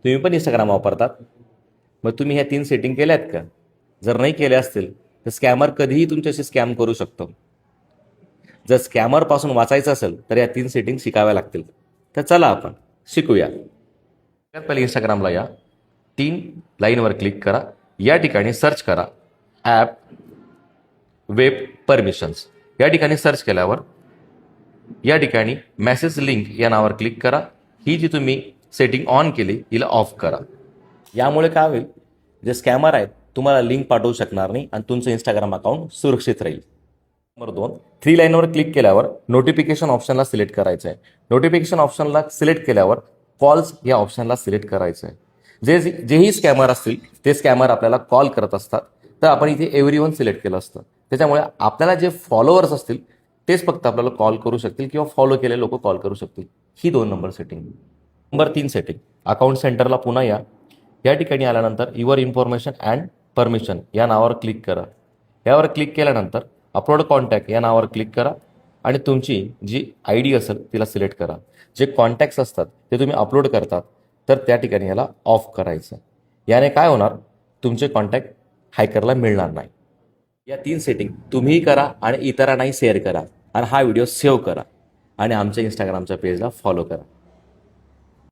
तुम्ही पण इंस्टाग्राम वापरतात, मग तुम्ही ह्या 3 सेटिंग केल्यात का? जर नाही केल्या असतील तर स्कॅमर कधीही तुमच्याशी स्कॅम करू शकतो. जर स्कॅमरपासून वाचायचं असेल तर या 3 सेटिंग शिकाव्या लागतील. तर चला आपण शिकूया. सगळ्यात पहिले इंस्टाग्रामला या, 3 लाईनवर क्लिक करा. या ठिकाणी सर्च करा ॲप वेब परमिशन्स. या ठिकाणी सर्च केल्यावर या ठिकाणी मेसेज लिंक या नावावर क्लिक करा. ही जी तुम्ही सेटिंग ऑन केली हिला ऑफ करा. यामुळे काय होईल, जे स्कॅमर आहेत तुम्हाला लिंक पाठवू शकणार नाही आणि तुमचं इंस्टाग्राम अकाउंट सुरक्षित राहील. नंबर 2, 3 लाईनवर क्लिक केल्यावर नोटिफिकेशन ऑप्शनला सिलेक्ट करायचं आहे. नोटिफिकेशन ऑप्शनला सिलेक्ट केल्यावर कॉल्स या ऑप्शनला सिलेक्ट करायचं आहे. जेही स्कॅमर असतील ते स्कॅमर आपल्याला कॉल करत असतात, तर आपण इथे एव्हरीवन सिलेक्ट केलं असतं. त्याच्यामुळे आपल्याला जे फॉलोअर्स असतील तेच फक्त आपल्याला कॉल करू शकतील किंवा फॉलो केलेले लोक कॉल करू शकतील. ही 2 number setting. Number 3 setting, account सेंटरला पुन्हा या. या ठिकाणी आल्यानंतर युअर इन्फॉर्मेशन अँड परमिशन या नावावर क्लिक करा. यावर क्लिक केल्यानंतर अपलोड कॉन्टॅक्ट या नावावर क्लिक करा आणि तुमची जी ID असेल तिला सिलेक्ट करा. जे कॉन्टॅक्ट्स असतात ते तुम्ही अपलोड करतात तर त्या ठिकाणी याला ऑफ करायचं. याने काय होणार, तुमचे कॉन्टॅक्ट हॅकरला मिळणार नाही. या 3 सेटिंग तुम्हीही करा आणि इतरांनाही शेअर करा आणि हा व्हिडिओ सेव्ह करा आणि आमच्या इंस्टाग्रामच्या पेजला फॉलो करा.